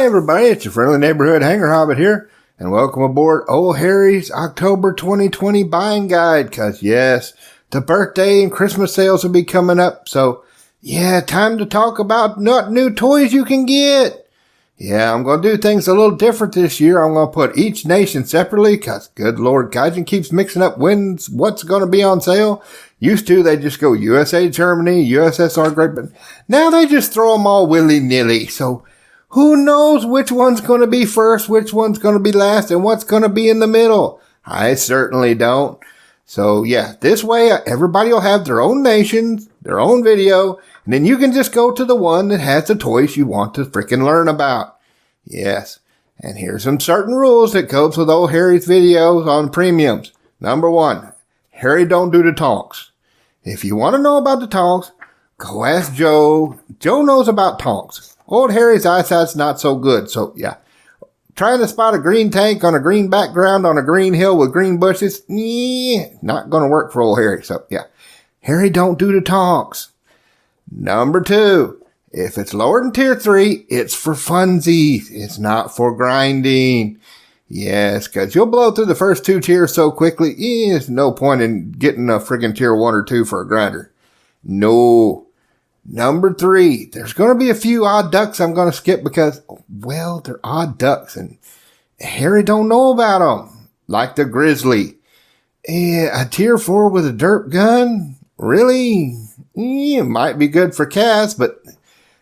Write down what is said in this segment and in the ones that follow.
everybody, it's your friendly neighborhood hanger hobbit here, and welcome aboard Old Harry's October 2020 buying guide, cause yes, the birthday and Christmas sales will be coming up, so yeah, time to talk about what new toys you can get. Yeah, I'm gonna do things a little different this year. I'm gonna put each nation separately, cause good Lord, Gaijin keeps mixing up what's gonna be on sale. Used to, they just go USA, Germany, USSR, Great Britain. Now they just throw them all willy-nilly, so who knows which one's going to be first, which one's going to be last, and what's going to be in the middle? I certainly don't. So yeah, this way everybody will have their own nations, their own video, and then you can just go to the one that has the toys you want to freaking learn about. Yes, and here's some certain rules that goes with Old Harry's videos on premiums. Number 1, Harry don't do the tonks. If you want to know about the tonks, go ask Joe. Joe knows about tonks. Old Harry's eyesight's not so good, so yeah. Trying to spot a green tank on a green background on a green hill with green bushes, not gonna work for old Harry, so yeah. Harry don't do the tonks. Number 2, if it's lower than tier 3, it's for funsies. It's not for grinding. Yes, cause you'll blow through the first 2 tiers so quickly, there's no point in getting a friggin' tier 1 or 2 for a grinder. No. Number 3, there's going to be a few odd ducks I'm going to skip because, well, they're odd ducks and Harry don't know about them. Like the grizzly. A tier 4 with a derp gun? Really? It might be good for Cass, but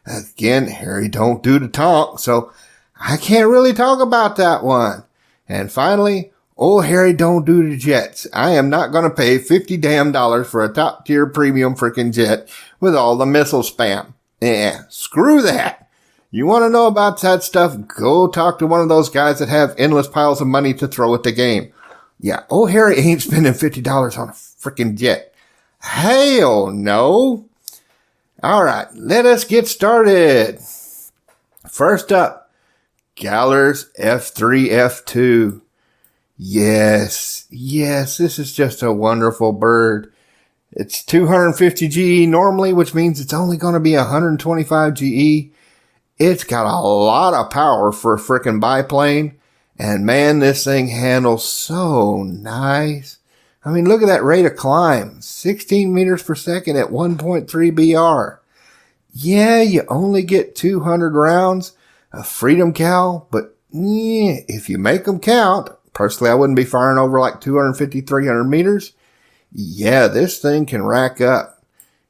again, Harry don't do the talk, so I can't really talk about that one. And finally, old Harry don't do the jets. I am not going to pay $50 damn for a top tier premium freaking jet with all the missile spam. Yeah, screw that. You want to know about that stuff? Go talk to one of those guys that have endless piles of money to throw at the game. Yeah, old Harry ain't spending $50 on a freaking jet. Hell no. Alright, let us get started. First up, Galler's F3 F2. Yes, this is just a wonderful bird. It's 250 GE normally, which means it's only going to be 125 GE. It's got a lot of power for a frickin' biplane. And man, this thing handles so nice. I mean, look at that rate of climb. 16 meters per second at 1.3 BR. Yeah, you only get 200 rounds of Freedom Cal, but if you make them count, personally, I wouldn't be firing over like 250, 300 meters. Yeah, this thing can rack up.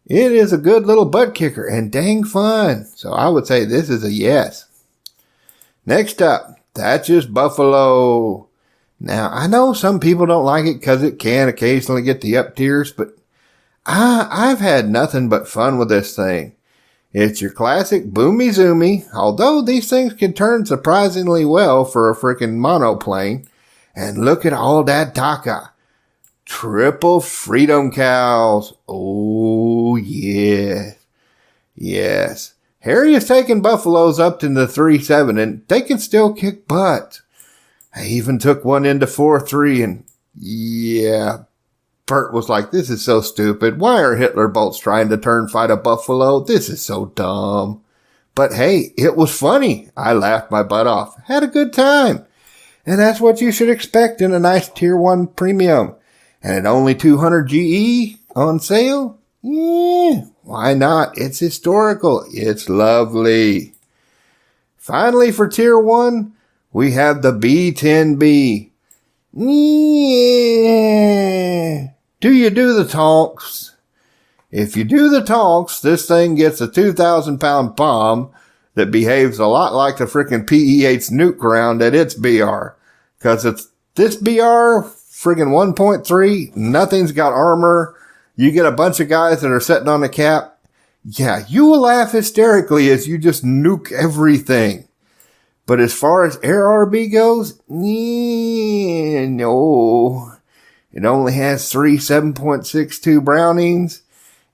It is a good little butt kicker and dang fun. So I would say this is a yes. Next up, Thatcher's Buffalo. Now, I know some people don't like it because it can occasionally get the up tiers, but I've had nothing but fun with this thing. It's your classic boomy zoomy, although these things can turn surprisingly well for a freaking monoplane. And look at all that DACA. Triple Freedom Cows. Oh, yeah. Yes. Harry is taking Buffaloes up to the 3.7 and they can still kick butt. I even took one into 4.3 and yeah, Bert was like, this is so stupid. Why are Hitler bolts trying to turn fight a Buffalo? This is so dumb. But hey, it was funny. I laughed my butt off. Had a good time. And that's what you should expect in a nice tier 1 premium. And at only 200 GE on sale? Yeah, why not? It's historical. It's lovely. Finally, for tier 1, we have the B10B. Yeah. Do you do the tonks? If you do the tonks, this thing gets a 2,000-pound bomb that behaves a lot like the frickin' PE-8's nuke round at its BR. Cause it's this BR friggin' 1.3, nothing's got armor. You get a bunch of guys that are sitting on the cap. Yeah, you will laugh hysterically as you just nuke everything. But as far as air RB goes, no. It only has 3 7.62 Brownings.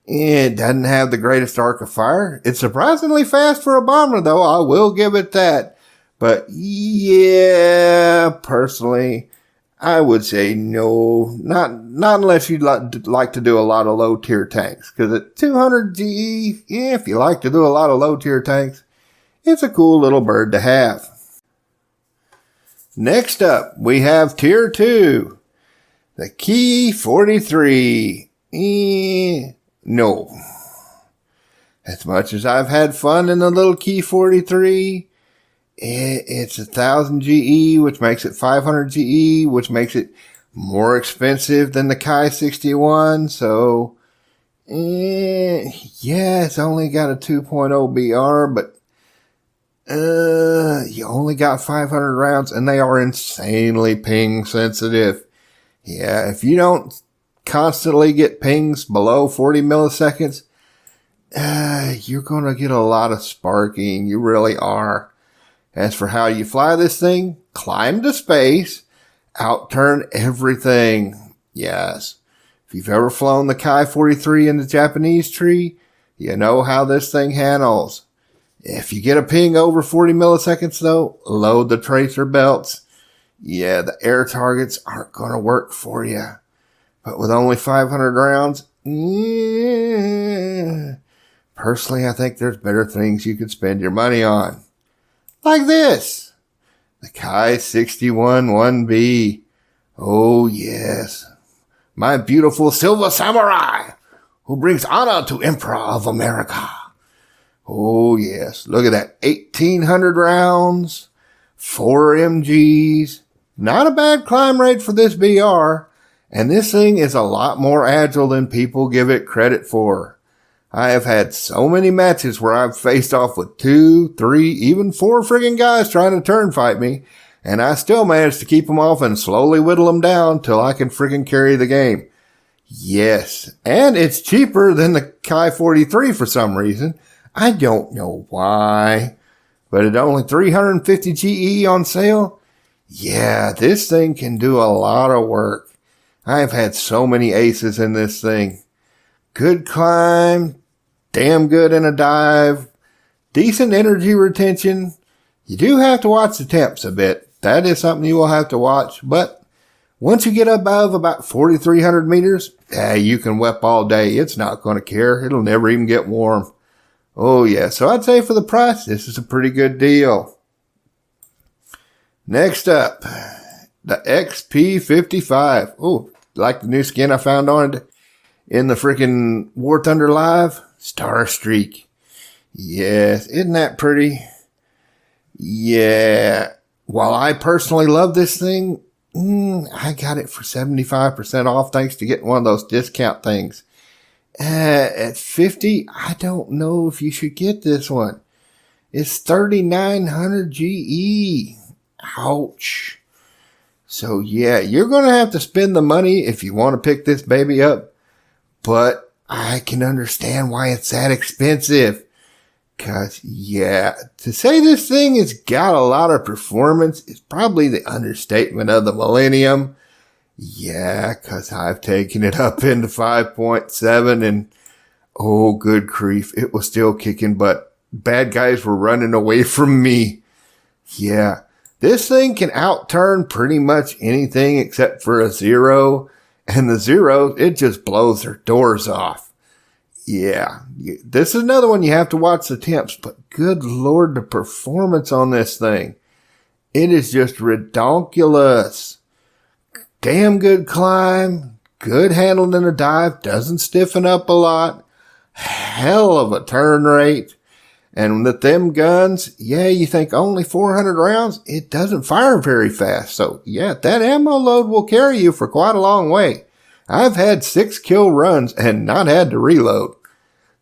It doesn't have the greatest arc of fire. It's surprisingly fast for a bomber, though. I will give it that. But yeah, personally, I would say no. Not unless you'd like to do a lot of low tier tanks. Because at 200 GE, yeah, if you like to do a lot of low tier tanks, it's a cool little bird to have. Next up, we have Tier 2. The Key 43. No. As much as I've had fun in the little Key 43, it's 1,000 GE, which makes it 500 GE, which makes it more expensive than the Kai 61. So, yeah, it's only got a 2.0 BR, but you only got 500 rounds, and they are insanely ping sensitive. Yeah, if you don't constantly get pings below 40 milliseconds, you're going to get a lot of sparking. You really are. As for how you fly this thing, climb to space, outturn everything. Yes. If you've ever flown the Kai 43 in the Japanese tree, you know how this thing handles. If you get a ping over 40 milliseconds though, load the tracer belts. Yeah, the air targets aren't going to work for you. But with only 500 rounds, personally, I think there's better things you could spend your money on. Like this. The Kai 61 1B. Oh, yes. My beautiful silver samurai who brings honor to Emperor of America. Oh, yes. Look at that. 1,800 rounds. 4 MGs. Not a bad climb rate for this BR. And this thing is a lot more agile than people give it credit for. I have had so many matches where I've faced off with 2, 3, even 4 friggin' guys trying to turn fight me, and I still manage to keep them off and slowly whittle them down till I can friggin' carry the game. Yes, and it's cheaper than the Kai 43 for some reason. I don't know why, but at only 350 GE on sale, yeah, this thing can do a lot of work. I have had so many aces in this thing. Good climb, damn good in a dive, decent energy retention. You do have to watch the temps a bit. That is something you will have to watch. But once you get above about 4,300 meters, you can wep all day. It's not going to care. It'll never even get warm. Oh, yeah. So I'd say for the price, this is a pretty good deal. Next up, the XP55. Oh, like the new skin I found on it in the freaking War Thunder Live. Star Streak. Yes, isn't that pretty? Yeah. While I personally love this thing, I got it for 75% off thanks to getting one of those discount things. At 50, I don't know if you should get this one. It's 3,900 GE. Ouch. So yeah, you're going to have to spend the money if you want to pick this baby up. But I can understand why it's that expensive. Cause yeah, to say this thing has got a lot of performance is probably the understatement of the millennium. Yeah, cause I've taken it up into 5.7 and oh, good grief, it was still kicking butt. Bad guys were running away from me. Yeah, this thing can outturn pretty much anything except for a zero. And the zero, it just blows their doors off. Yeah, this is another one you have to watch the temps, but good Lord, the performance on this thing. It is just redonkulous. Damn good climb, good handling in a dive, doesn't stiffen up a lot, hell of a turn rate. And with them guns, yeah, you think only 400 rounds? It doesn't fire very fast. So yeah, that ammo load will carry you for quite a long way. I've had 6 kill runs and not had to reload.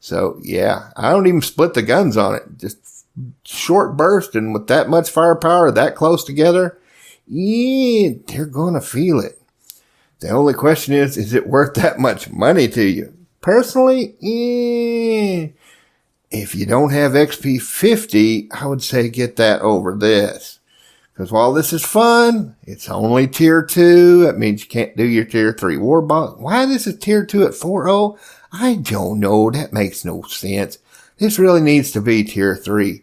So yeah, I don't even split the guns on it. Just short burst, and with that much firepower that close together, yeah, they're going to feel it. The only question is it worth that much money to you? Personally, if you don't have XP50, I would say get that over this. Because while this is fun, it's only tier 2. That means you can't do your tier 3 war box. Why this is tier 2 at 4.0? I don't know. That makes no sense. This really needs to be tier 3.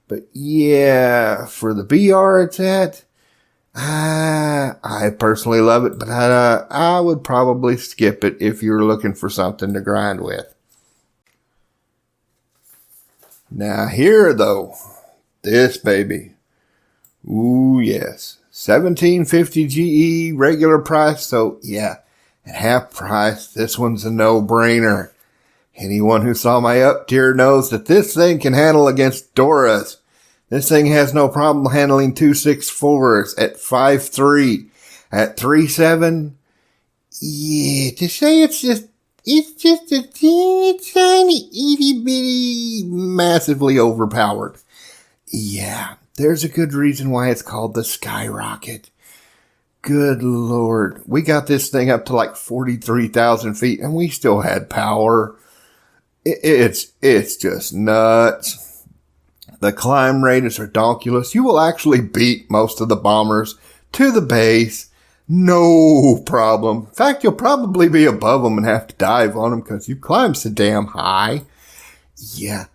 But yeah, for the BR it's at, I personally love it, but I would probably skip it if you're looking for something to grind with. Now here though, this baby. Ooh, yes. 1750 GE regular price. So yeah, at half price, this one's a no-brainer. Anyone who saw my up tier knows that this thing can handle against Doras. This thing has no problem handling 264s at 5'3", at 3'7". Yeah, to say it's just a tiny, itty bitty, massively overpowered. Yeah, there's a good reason why it's called the Skyrocket. Good Lord. We got this thing up to like 43,000 feet and we still had power. It's just nuts. The climb rate is ridiculous. You will actually beat most of the bombers to the base. No problem. In fact, you'll probably be above them and have to dive on them because you climb so damn high. Yeah.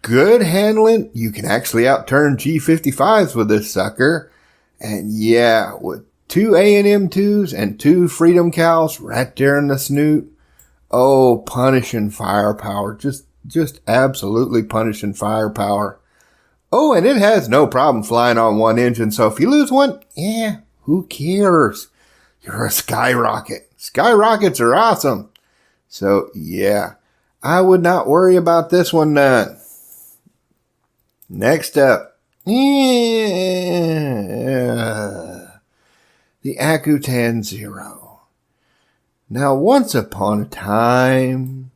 Good handling. You can actually outturn G55s with this sucker. And yeah, with 2 A&M2s and 2 Freedom Cows right there in the snoot. Oh, punishing firepower. Just absolutely punishing firepower. Oh, and it has no problem flying on one engine. So if you lose one, yeah, who cares? You're a Skyrocket. Skyrockets are awesome. So yeah, I would not worry about this one none. Next up, the Akutan Zero. Now, once upon a time,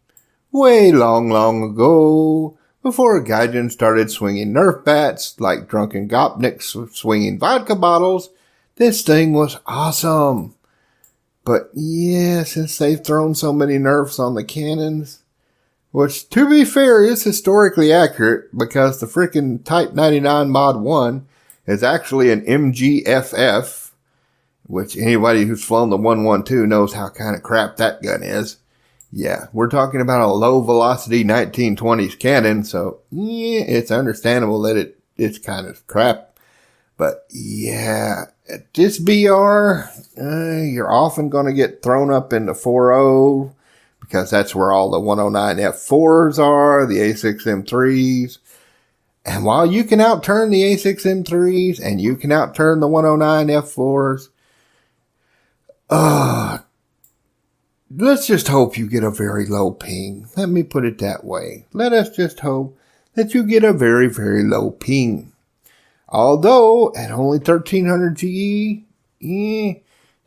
way long ago, before Gaijin started swinging Nerf bats like drunken gopniks swinging vodka bottles, this thing was awesome. But yeah, since they've thrown so many Nerfs on the cannons, which, to be fair, is historically accurate because the frickin' Type 99 Mod 1 is actually an MGFF, which anybody who's flown the 112 knows how kind of crap that gun is. Yeah, we're talking about a low-velocity 1920s cannon, so yeah, it's understandable that it's kind of crap. But yeah, at this BR, you're often going to get thrown up into 4.0, because that's where all the 109 F4s are, the A6 M3s. And while you can outturn the A6 M3s and you can outturn the 109 F4s, let's just hope you get a very low ping. Let me put it that way. Let us just hope that you get a very, very low ping. Although, at only 1300 GE,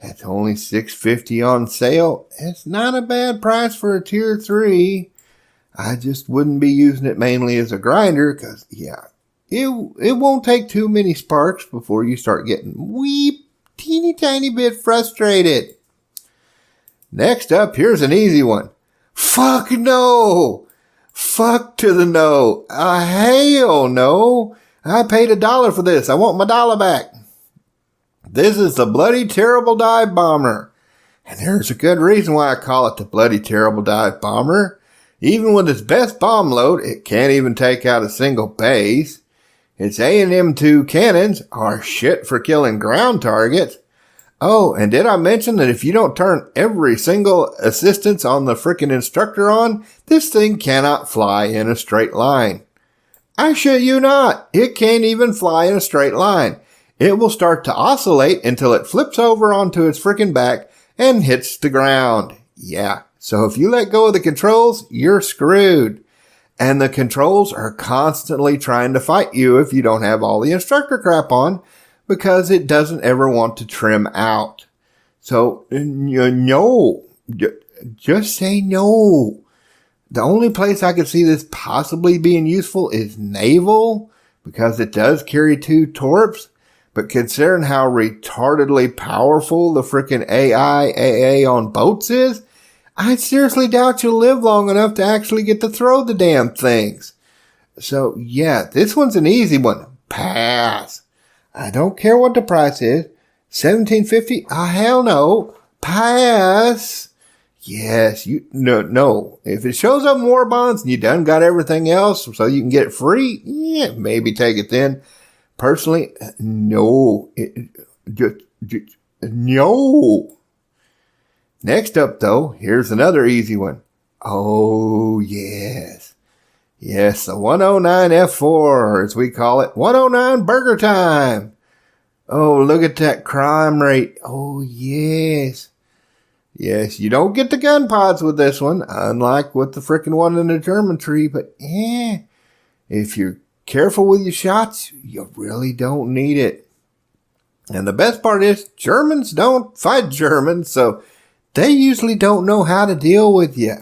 that's only $650 on sale. It's not a bad price for a tier 3. I just wouldn't be using it mainly as a grinder because, yeah, it won't take too many sparks before you start getting teeny tiny bit frustrated. Next up, here's an easy one. Fuck no! Fuck to the no. Hell no. I paid $1 for this. I want my dollar back. This is the Bloody Terrible Dive Bomber. And there's a good reason why I call it the Bloody Terrible Dive Bomber. Even with its best bomb load, it can't even take out a single base. Its A&M2 cannons are shit for killing ground targets. Oh, and did I mention that if you don't turn every single assistance on the frickin' instructor on, this thing cannot fly in a straight line. I shit you not. It can't even fly in a straight line. It will start to oscillate until it flips over onto its frickin' back and hits the ground. Yeah, so if you let go of the controls, you're screwed. And the controls are constantly trying to fight you if you don't have all the instructor crap on, because it doesn't ever want to trim out. So, no. Just say no. The only place I could see this possibly being useful is naval, because it does carry 2 torps. But considering how retardedly powerful the frickin' AA on boats is, I seriously doubt you'll live long enough to actually get to throw the damn things. So yeah, this one's an easy one. Pass. I don't care what the price is. $17.50? Hell no. Pass. Yes, no. If it shows up in war bonds and you done got everything else so you can get it free, yeah, maybe take it then. Personally, no. No. Next up, though, here's another easy one. Oh, yes. Yes, the 109 F4, as we call it. 109 Burger Time. Oh, look at that crime rate. Oh, yes. Yes, you don't get the gun pods with this one, unlike with the frickin' one in the German tree, but if you're careful with your shots, you really don't need it. And the best part is, Germans don't fight Germans, so they usually don't know how to deal with you.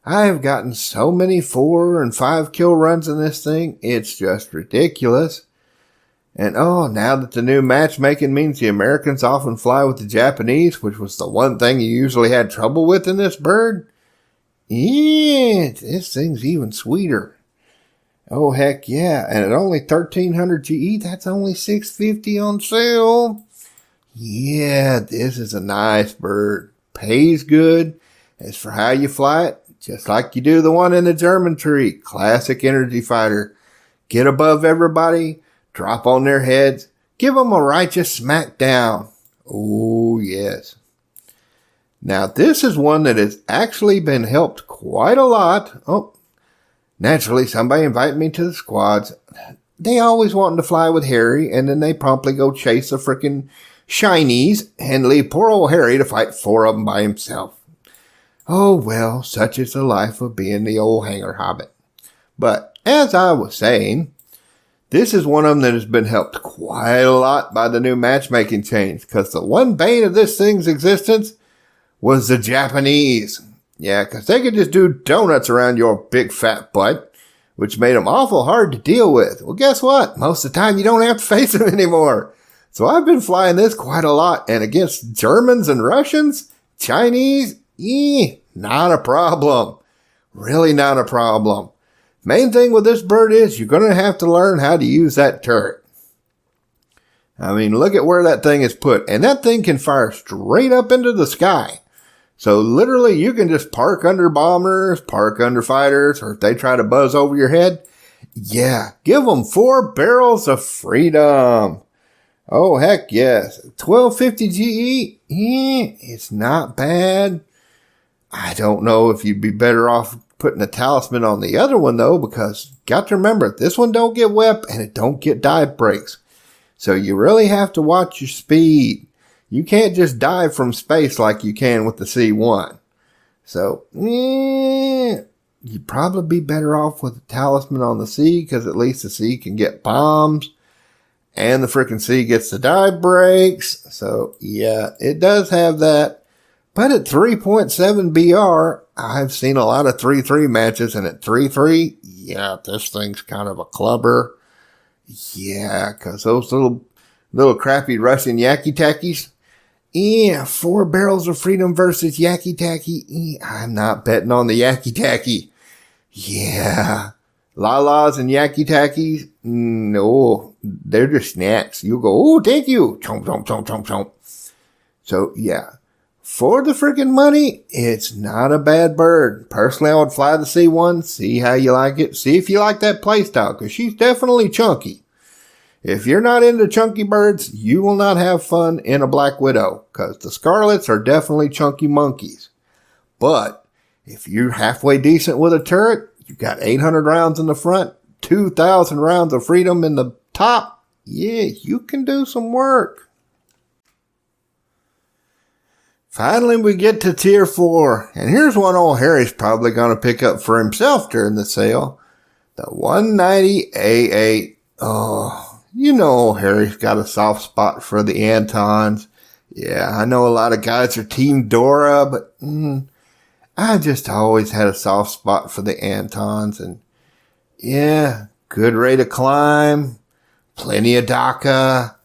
I have gotten so many 4 and 5 kill runs in this thing, it's just ridiculous. And now that the new matchmaking means the Americans often fly with the Japanese, which was the one thing you usually had trouble with in this bird, this thing's even sweeter. Oh, heck yeah. And at only 1,300 GE, that's only $650 on sale. Yeah, this is a nice bird. Pays good. As for how you fly it, just like you do the one in the German tree. Classic energy fighter. Get above everybody. Drop on their heads. Give them a righteous smack down. Oh, yes. Now, this is one that has actually been helped quite a lot. Oh, naturally, somebody invited me to the squads. They always wanting to fly with Harry, and then they promptly go chase the frickin' shinies and leave poor old Harry to fight 4 of them by himself. Oh, well, such is the life of being the old hanger hobbit. But, as I was saying, this is one of them that has been helped quite a lot by the new matchmaking change, because the one bane of this thing's existence was the Japanese. Yeah, because they could just do donuts around your big fat butt, which made them awful hard to deal with. Well, guess what? Most of the time you don't have to face them anymore. So I've been flying this quite a lot, and against Germans and Russians, Chinese, not a problem. Really not a problem. Main thing with this bird is you're going to have to learn how to use that turret. I mean, look at where that thing is put, and that thing can fire straight up into the sky. So literally you can just park under bombers, park under fighters, or if they try to buzz over your head, give them 4 barrels of freedom. Oh, heck yes. 1250 GE, it's not bad. I don't know if you'd be better off putting a talisman on the other one though, because got to remember, this one don't get web and it don't get dive breaks. So you really have to watch your speed. You can't just dive from space like you can with the C1. So, you'd probably be better off with a talisman on the C, because at least the C can get bombs. And the frickin' C gets the dive breaks. So, yeah, it does have that. But at 3.7 BR, I've seen a lot of 3-3 matches. And at 3-3, this thing's kind of a clubber. Yeah, because those little crappy Russian Yaki-Takis. 4 barrels of freedom versus Yaki-Taki. I'm not betting on the Yaki-Taki. Yeah. Lalas and Yaki-Takis, no, they're just snacks. You go, oh, thank you. Chomp, chomp, chomp, chomp, chomp. So, yeah. For the freaking money, it's not a bad bird. Personally, I would fly the C1, see how you like it. See if you like that playstyle, because she's definitely chunky. If you're not into chunky birds, you will not have fun in a Black Widow, because the Scarlets are definitely chunky monkeys. But if you're halfway decent with a turret, you got 800 rounds in the front, 2,000 rounds of freedom in the top, you can do some work. Finally, we get to tier 4, and here's one old Harry's probably going to pick up for himself during the sale. The 190 A8. Oh, you know Harry's got a soft spot for the Antons. Yeah, I know a lot of guys are Team Dora, but I just always had a soft spot for the Antons. And good rate of climb, plenty of DACA.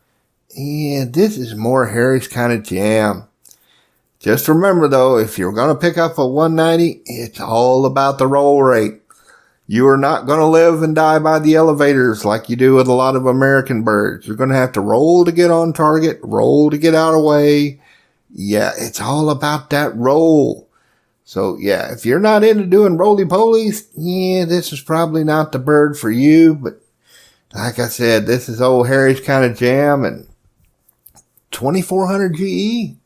This is more Harry's kind of jam. Just remember though, if you're going to pick up a 190, it's all about the roll rate. You are not going to live and die by the elevators like you do with a lot of American birds. You're going to have to roll to get on target, roll to get out of the way. Yeah, it's all about that roll. So yeah, if you're not into doing roly-polies, this is probably not the bird for you. But like I said, this is old Harry's kind of jam, and 2,400 GE.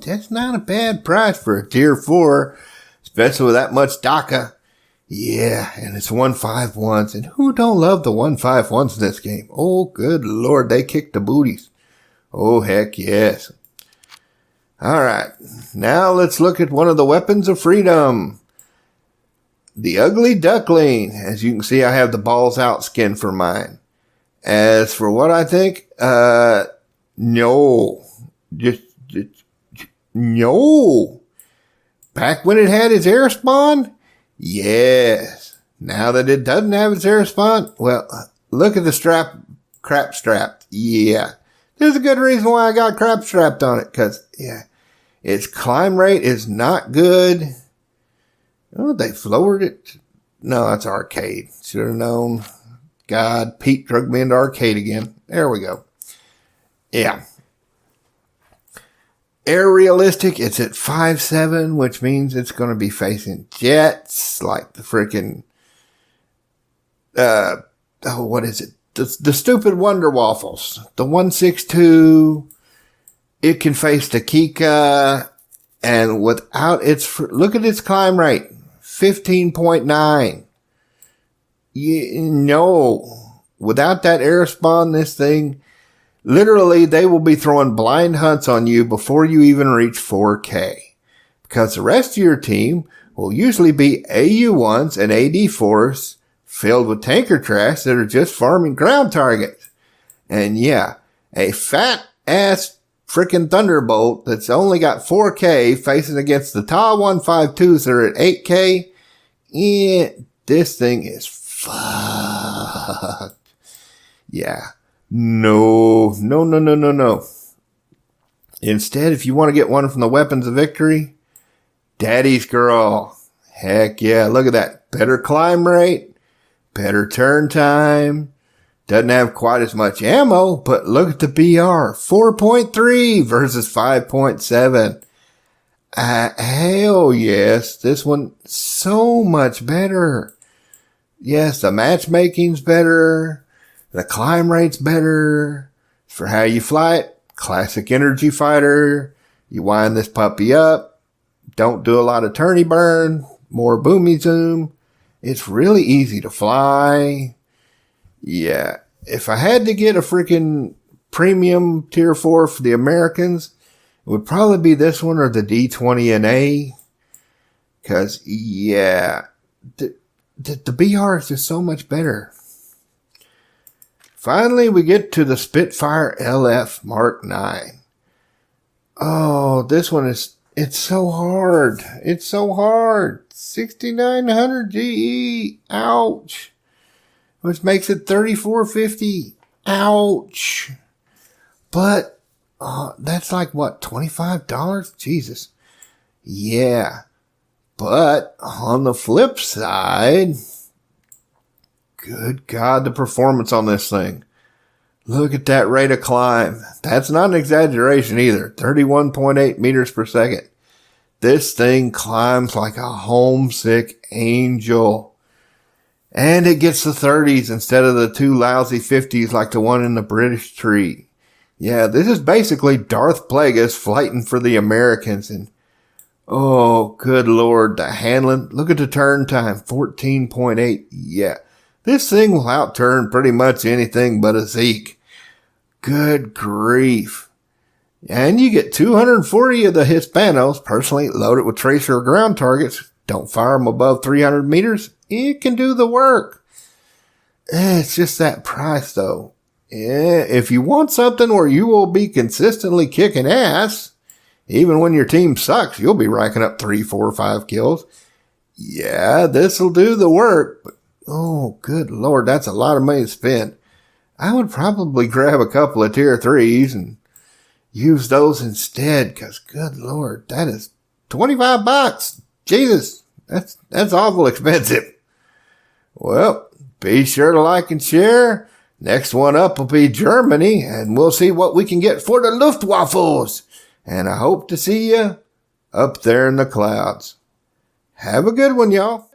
That's not a bad price for a tier 4, especially with that much DACA. Yeah, and it's 151s, and who don't love the 151s in this game? Oh, good Lord, they kick the booties. Oh, heck yes. All right. Now let's look at one of the weapons of freedom. The ugly duckling. As you can see, I have the balls out skin for mine. As for what I think, no. Just no. Back when it had its air spawn? Yes. Now that it doesn't have its air spawn, well, look at the crap strap. Yeah. There's a good reason why I got crap strapped on it, because, yeah, its climb rate is not good. Oh, they lowered it. No, that's arcade. Should have known. God, Pete drugged me into arcade again. There we go. Yeah. Air realistic, it's at 5.7, which means it's going to be facing jets like the freaking, what is it? The stupid Wonder Waffles. The 162, it can face the Kika, and without look at its climb rate, 15.9. No, without that air spawn, this thing, literally, they will be throwing blind hunts on you before you even reach 4K. Because the rest of your team will usually be AU-1s and AD-4s filled with tanker trash that are just farming ground targets. And yeah, a fat-ass frickin' Thunderbolt that's only got 4K facing against the Ta 152s that are at 8K. Yeah, this thing is fucked. Yeah. No. Instead, if you want to get one from the weapons of victory, Daddy's Girl. Heck yeah, look at that. Better climb rate, better turn time. Doesn't have quite as much ammo, but look at the BR. 4.3 versus 5.7. Hell yes, this one so much better. Yes, the matchmaking's better. The climb rate's better. For how you fly it, classic energy fighter. You wind this puppy up. Don't do a lot of turny burn. More boomy zoom. It's really easy to fly. Yeah. If I had to get a freaking premium tier 4 for the Americans, it would probably be this one or the D20NA. Cause yeah, the BR is just so much better. Finally, we get to the Spitfire LF Mark 9. Oh, this one it's so hard. It's so hard. 6,900 GE. Ouch. Which makes it 3,450. Ouch. But, that's like what, $25? Jesus. Yeah. But, on the flip side, good God, the performance on this thing. Look at that rate of climb. That's not an exaggeration either. 31.8 meters per second. This thing climbs like a homesick angel. And it gets the 30s instead of the two lousy 50s like the one in the British tree. Yeah, this is basically Darth Plagueis fighting for the Americans. And oh, good Lord, the handling. Look at the turn time, 14.8. Yeah. This thing will outturn pretty much anything but a Zeke. Good grief. And you get 240 of the Hispanos, personally loaded with tracer or ground targets. Don't fire them above 300 meters. It can do the work. It's just that price, though. Yeah, if you want something where you will be consistently kicking ass, even when your team sucks, you'll be racking up 3, 4, 5 kills. Yeah, this'll do the work, but oh, good Lord, that's a lot of money to spend. I would probably grab a couple of tier 3s and use those instead, because good Lord, that is $25. Jesus, that's awful expensive. Well, be sure to like and share. Next one up will be Germany, and we'll see what we can get for the Luftwaffles. And I hope to see you up there in the clouds. Have a good one, y'all.